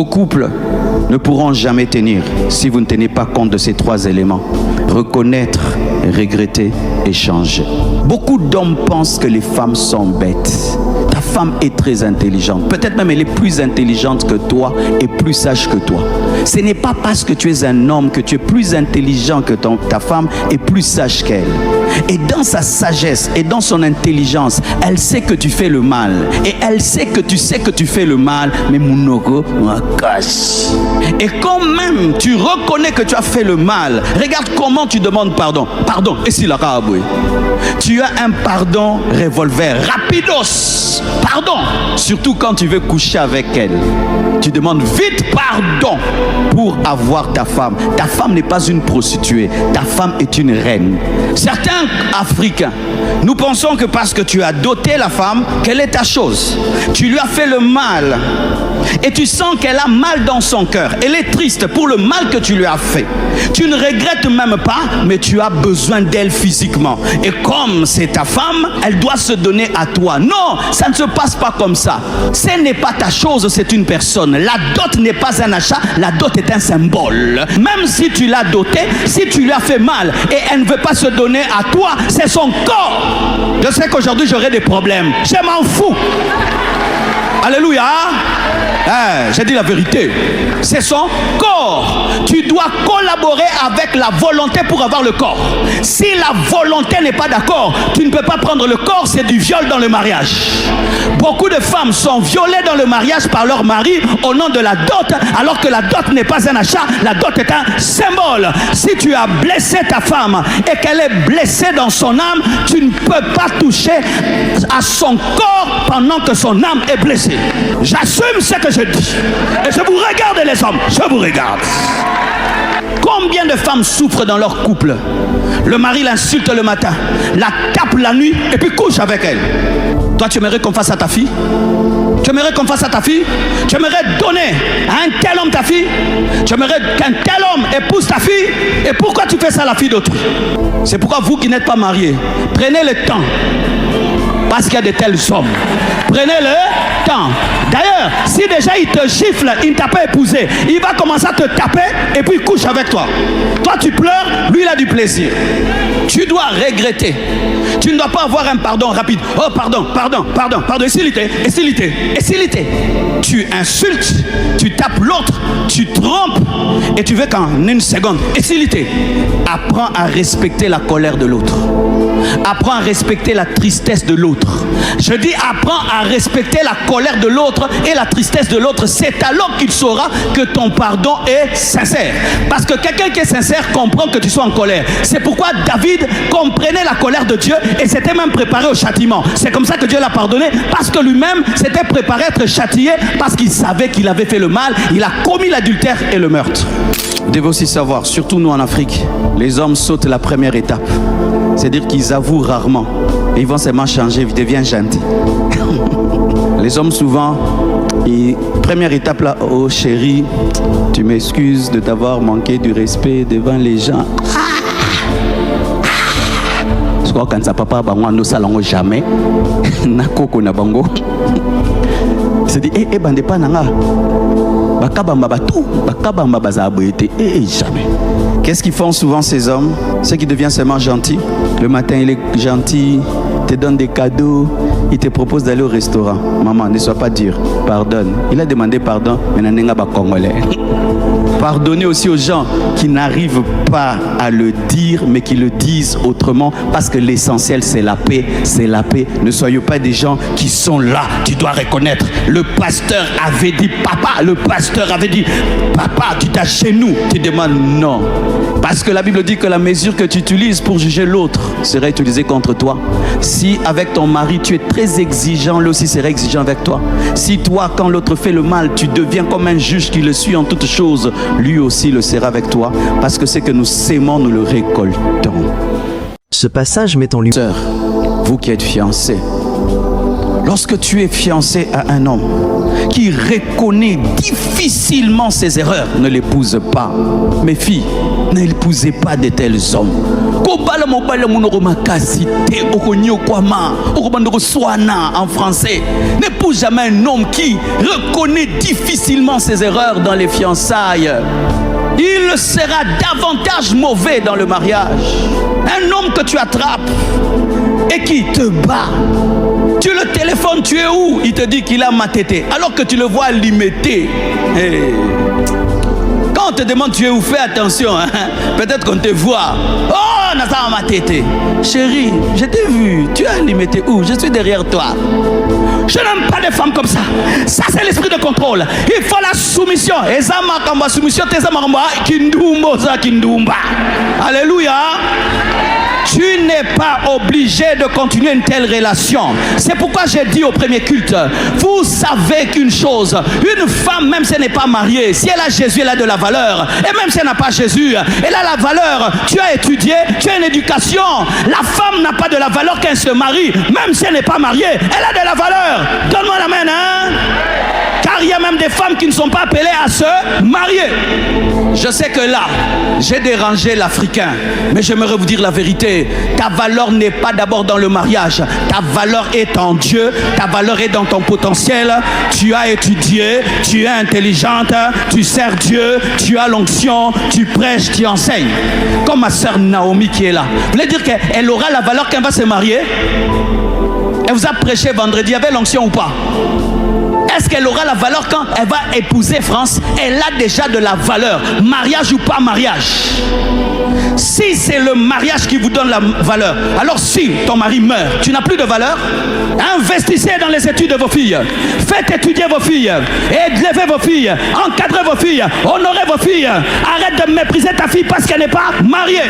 Vos couples ne pourront jamais tenir si vous ne tenez pas compte de ces 3 éléments. Reconnaître, regretter et changer. Beaucoup d'hommes pensent que les femmes sont bêtes. Ta femme est très intelligente. Peut-être même elle est plus intelligente que toi et plus sage que toi. Ce n'est pas parce que tu es un homme que tu es plus intelligent que ta femme et plus sage qu'elle. Et dans sa sagesse et dans son intelligence, elle sait que tu fais le mal. Et elle sait que tu sais que tu fais le mal. Mais Mounoko, cache. Et quand même tu reconnais que tu as fait le mal, regarde comment tu demandes pardon. Pardon. Et si la raboué, tu as un pardon revolver. Rapidos. Pardon. Surtout quand tu veux coucher avec elle. Tu demandes vite pardon pour avoir ta femme. Ta femme n'est pas une prostituée. Ta femme est une reine. Certains Africains, nous pensons que parce que tu as doté la femme, quelle est ta chose? Tu lui as fait le mal. Et tu sens qu'elle a mal dans son cœur. Elle est triste pour le mal que tu lui as fait. Tu ne regrettes même pas, mais tu as besoin d'elle physiquement. Et comme c'est ta femme, elle doit se donner à toi. Non, ça ne se passe pas comme ça. Ce n'est pas ta chose, c'est une personne. La dot n'est pas un achat, la dot est un symbole. Même si tu l'as dotée, si tu lui as fait mal et elle ne veut pas se donner à toi, c'est son corps. Je sais qu'aujourd'hui j'aurai des problèmes. Je m'en fous. Alléluia. J'ai dit la vérité. C'est son corps. Tu dois collaborer avec la volonté pour avoir le corps. Si la volonté n'est pas d'accord, tu ne peux pas prendre le corps. C'est du viol dans le mariage. Beaucoup de femmes sont violées dans le mariage par leur mari au nom de la dot, alors que la dot n'est pas un achat. La dot est un symbole. Si tu as blessé ta femme et qu'elle est blessée dans son âme, tu ne peux pas toucher à son corps pendant que son âme est blessée. J'assume ce que je dis. Et je vous regarde les hommes. Je vous regarde. Combien de femmes souffrent dans leur couple? Le mari l'insulte le matin, la tape la nuit et puis couche avec elle. Toi, tu aimerais qu'on fasse à ta fille? Tu aimerais qu'on fasse à ta fille? Tu aimerais donner à un tel homme ta fille? Tu aimerais qu'un tel homme épouse ta fille? Et pourquoi tu fais ça à la fille d'autrui? C'est pourquoi vous qui n'êtes pas mariés, prenez le temps. Parce qu'il y a de tels hommes. Prenez le temps. D'ailleurs, si déjà il te gifle, il ne t'a pas épousé, il va commencer à te taper et puis il couche avec toi. Toi tu pleures, lui il a du plaisir. Tu dois regretter. Tu ne dois pas avoir un pardon rapide. Oh pardon, pardon, pardon, pardon. Essilité. Tu insultes, tu tapes l'autre, tu trompes et tu veux qu'en une seconde. Essilité. Apprends à respecter la colère de l'autre. Apprends à respecter la tristesse de l'autre. Je dis apprends à respecter la colère de l'autre et la tristesse de l'autre. C'est alors qu'il saura que ton pardon est sincère. Parce que quelqu'un qui est sincère comprend que tu sois en colère. C'est pourquoi David comprenait la colère de Dieu et s'était même préparé au châtiment. C'est comme ça que Dieu l'a pardonné, parce que lui-même s'était préparé à être châtié, parce qu'il savait qu'il avait fait le mal. Il a commis l'adultère et le meurtre. Vous devez aussi savoir, surtout nous en Afrique, les hommes sautent la première étape. C'est-à-dire qu'ils avouent rarement. Et ils vont seulement changer, ils deviennent gentils. Les hommes souvent, première étape là, oh chérie, tu m'excuses de t'avoir manqué du respect devant les gens. Je crois quand ça papa bango no salongo jamais. Na koko na bango. C'est dit bande pas nanga. Bakabamba batou, bakabamba bazaboyete jamais. Qu'est-ce qu'ils font souvent ces hommes? Ceux qui deviennent seulement gentils. Le matin il est gentil, te donne des cadeaux, il te propose d'aller au restaurant. Maman, ne sois pas dur, pardonne. Il a demandé pardon, mais n'enga pas congolais. Pardonnez aussi aux gens qui n'arrivent pas à le dire, mais qui le disent autrement, parce que l'essentiel c'est la paix, c'est la paix. Ne soyez pas des gens qui sont là. Tu dois reconnaître. Le pasteur avait dit papa, le pasteur avait dit papa, tu t'as chez nous. Tu demandes non. Parce que la Bible dit que la mesure que tu utilises pour juger l'autre sera utilisée contre toi. Si avec ton mari tu es très exigeant, lui aussi sera exigeant avec toi. Si toi, quand l'autre fait le mal, tu deviens comme un juge qui le suit en toutes choses, lui aussi le sera avec toi. Parce que ce que nous sémons, nous le récoltons. Ce passage met en lumière. Sœur, vous qui êtes fiancés, lorsque tu es fiancé à un homme qui reconnaît difficilement ses erreurs, ne l'épouse pas. Mes filles, n'épousez pas de tels hommes. Kobala mobala munoko makasite okonyo kwama okobandoko swana en français. N'épouse jamais un homme qui reconnaît difficilement ses erreurs dans les fiançailles. Il sera davantage mauvais dans le mariage. Un homme que tu attrapes et qui te bat. Tu le téléphones, tu es où? Il te dit qu'il a matété. Alors que tu le vois limité. Hey. Quand on te demande tu es où, fais attention. Hein? Peut-être qu'on te voit. Oh, Nazar matété. Chérie, je t'ai vu. Tu as limité où? Je suis derrière toi. Je n'aime pas des femmes comme ça. Ça, c'est l'esprit de contrôle. Il faut la soumission. Alléluia. Tu n'es pas obligé de continuer une telle relation. C'est pourquoi j'ai dit au premier culte, vous savez qu'une chose, une femme, même si elle n'est pas mariée, si elle a Jésus, elle a de la valeur. Et même si elle n'a pas Jésus, elle a la valeur. Tu as étudié, tu as une éducation. La femme n'a pas de la valeur qu'elle se marie. Même si elle n'est pas mariée, elle a de la valeur. Donne-moi la main, hein? Car il y a même des femmes qui ne sont pas appelées à se marier. Je sais que là, j'ai dérangé l'Africain, mais j'aimerais vous dire la vérité. Ta valeur n'est pas d'abord dans le mariage. Ta valeur est en Dieu. Ta valeur est dans ton potentiel. Tu as étudié, tu es intelligente, tu sers Dieu, tu as l'onction, tu prêches, tu enseignes. Comme ma sœur Naomi qui est là. Vous voulez dire qu'elle aura la valeur quand elle va se marier? Elle vous a prêché vendredi, il y avait l'onction ou pas? Est-ce qu'elle aura la valeur quand elle va épouser France? Elle a déjà de la valeur. Mariage ou pas mariage? Si c'est le mariage qui vous donne la valeur, alors si ton mari meurt, tu n'as plus de valeur? Investissez dans les études de vos filles. Faites étudier vos filles. Élevez vos filles. Encadrez vos filles. Honorez vos filles. Arrête de mépriser ta fille parce qu'elle n'est pas mariée.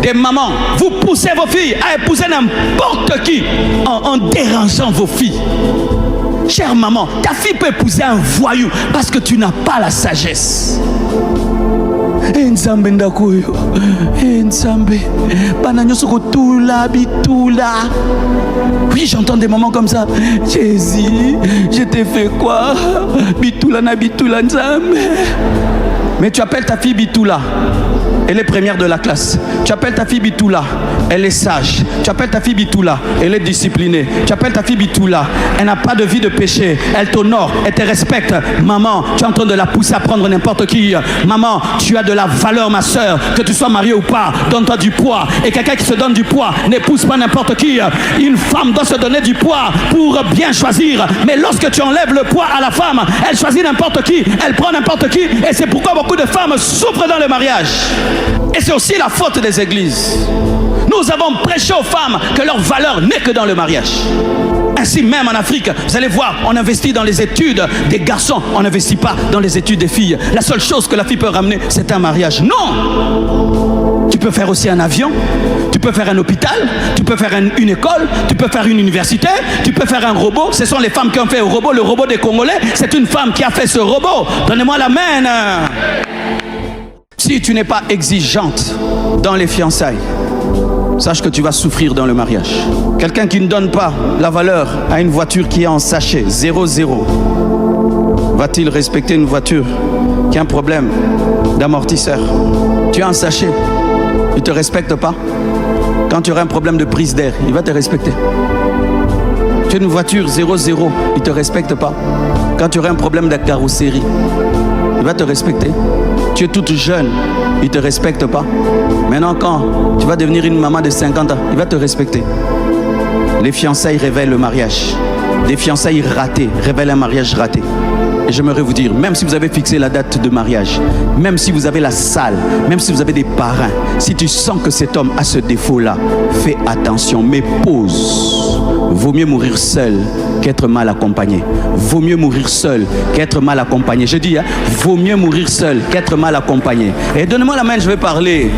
Des mamans, vous poussez vos filles à épouser n'importe qui en dérangeant vos filles. Chère maman, ta fille peut épouser un voyou parce que tu n'as pas la sagesse. Oui, j'entends des moments comme ça. Jésus, je t'ai fait quoi? Bitoula na bitoula nzambe. Mais tu appelles ta fille Bitoula, elle est première de la classe. Tu appelles ta fille Bitoula, elle est sage. Tu appelles ta fille Bitoula, elle est disciplinée. Tu appelles ta fille Bitoula, elle n'a pas de vie de péché. Elle t'honore, elle te respecte. Maman, tu es en train de la pousser à prendre n'importe qui. Maman, tu as de la valeur, ma soeur. Que tu sois mariée ou pas, donne-toi du poids. Et quelqu'un qui se donne du poids n'épouse pas n'importe qui. Une femme doit se donner du poids pour bien choisir. Mais lorsque tu enlèves le poids à la femme, elle choisit n'importe qui, elle prend n'importe qui. Et c'est pourquoi beaucoup de femmes souffrent dans le mariage. Et c'est aussi la faute des églises. Nous avons prêché aux femmes que leur valeur n'est que dans le mariage. Ainsi même en Afrique, vous allez voir, on investit dans les études des garçons, on n'investit pas dans les études des filles. La seule chose que la fille peut ramener, c'est un mariage. Non! Tu peux faire aussi un avion, tu peux faire un hôpital, tu peux faire une école, tu peux faire une université, tu peux faire un robot. Ce sont les femmes qui ont fait le robot des Congolais. C'est une femme qui a fait ce robot. Donnez-moi la main. Si tu n'es pas exigeante dans les fiançailles, sache que tu vas souffrir dans le mariage. Quelqu'un qui ne donne pas la valeur à une voiture qui est en sachet 0,0, va-t-il respecter une voiture qui a un problème d'amortisseur? Tu as un sachet, il ne te respecte pas. Quand tu auras un problème de prise d'air, il va te respecter. Tu as une voiture 0,0, il ne te respecte pas. Quand tu auras un problème de carrosserie, il va te respecter. Tu es toute jeune, il ne te respecte pas. Maintenant, quand tu vas devenir une maman de 50 ans, il va te respecter. Les fiançailles révèlent le mariage. Des fiançailles ratées révèlent un mariage raté. Et j'aimerais vous dire, même si vous avez fixé la date de mariage, même si vous avez la salle, même si vous avez des parrains, si tu sens que cet homme a ce défaut-là, fais attention, mais pause. Vaut mieux mourir seul qu'être mal accompagné. Vaut mieux mourir seul qu'être mal accompagné. Je dis, hein, vaut mieux mourir seul qu'être mal accompagné. Et donnez-moi la main, je vais parler.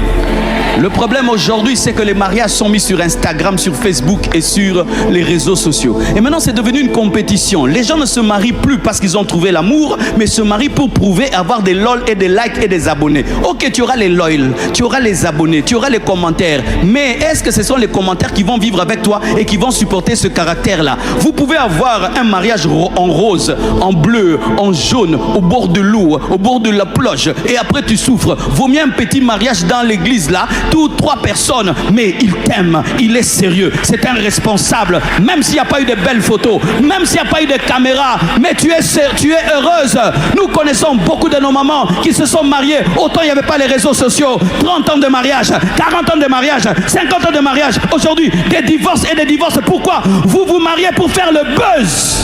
Le problème aujourd'hui, c'est que les mariages sont mis sur Instagram, sur Facebook et sur les réseaux sociaux. Et maintenant, c'est devenu une compétition. Les gens ne se marient plus parce qu'ils ont trouvé l'amour, mais se marient pour prouver avoir des lol et des likes et des abonnés. Ok, tu auras les lol, tu auras les abonnés, tu auras les commentaires. Mais est-ce que ce sont les commentaires qui vont vivre avec toi et qui vont supporter ce caractère-là? Vous pouvez avoir un mariage en rose, en bleu, en jaune, au bord de l'eau, au bord de la plage, et après tu souffres. Vaut mieux un petit mariage dans l'église là, 2 ou 3 personnes, mais il t'aime, il est sérieux, c'est un responsable, même s'il n'y a pas eu de belles photos, même s'il n'y a pas eu de caméra, mais tu es heureuse. Nous connaissons beaucoup de nos mamans qui se sont mariées, autant il n'y avait pas les réseaux sociaux, 30 ans de mariage, 40 ans de mariage, 50 ans de mariage, aujourd'hui des divorces et des divorces. Pourquoi? Vous vous mariez pour faire le buzz,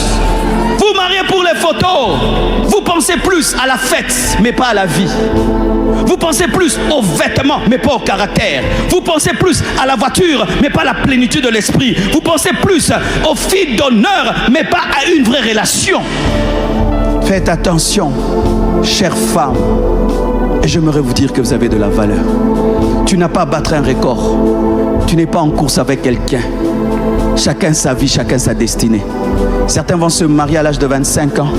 vous mariez pour les photos, vous pensez plus à la fête mais pas à la vie. Vous pensez plus aux vêtements, mais pas au caractère. Vous pensez plus à la voiture, mais pas à la plénitude de l'esprit. Vous pensez plus aux filles d'honneur, mais pas à une vraie relation. Faites attention, chères femmes. Et j'aimerais vous dire que vous avez de la valeur. Tu n'as pas à battre un record. Tu n'es pas en course avec quelqu'un. Chacun sa vie, chacun sa destinée. Certains vont se marier à l'âge de 25 ans,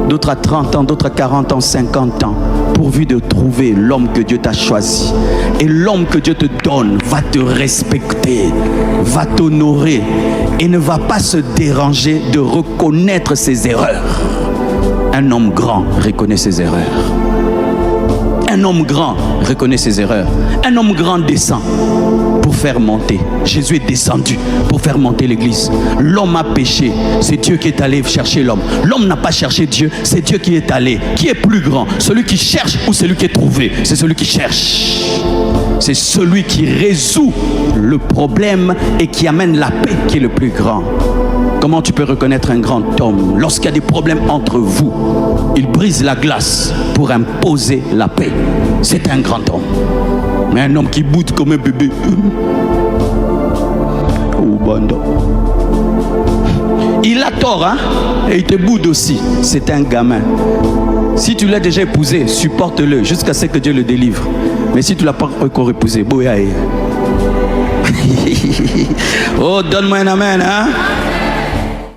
d'autres à 30 ans, d'autres à 40 ans, 50 ans, pourvu de trouver l'homme que Dieu t'a choisi. Et l'homme que Dieu te donne va te respecter, va t'honorer et ne va pas se déranger de reconnaître ses erreurs. Un homme grand reconnaît ses erreurs. Un homme grand reconnaît ses erreurs. Un homme grand descend pour faire monter. Jésus est descendu pour faire monter l'église. L'homme a péché, c'est Dieu qui est allé chercher l'homme. L'homme n'a pas cherché Dieu, c'est Dieu qui est allé. Qui est plus grand? Celui qui cherche ou celui qui est trouvé? C'est celui qui cherche. C'est celui qui résout le problème et qui amène la paix qui est le plus grand. Comment tu peux reconnaître un grand homme? Lorsqu'il y a des problèmes entre vous, il brise la glace pour imposer la paix. C'est un grand homme. Mais un homme qui boude comme un bébé. Il a tort, hein? Et il te boude aussi. C'est un gamin. Si tu l'as déjà épousé, supporte-le jusqu'à ce que Dieu le délivre. Mais si tu ne l'as pas encore épousé, boyaï. Oh, donne-moi un amen, hein?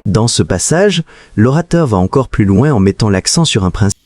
Dans ce passage, l'orateur va encore plus loin en mettant l'accent sur un principe.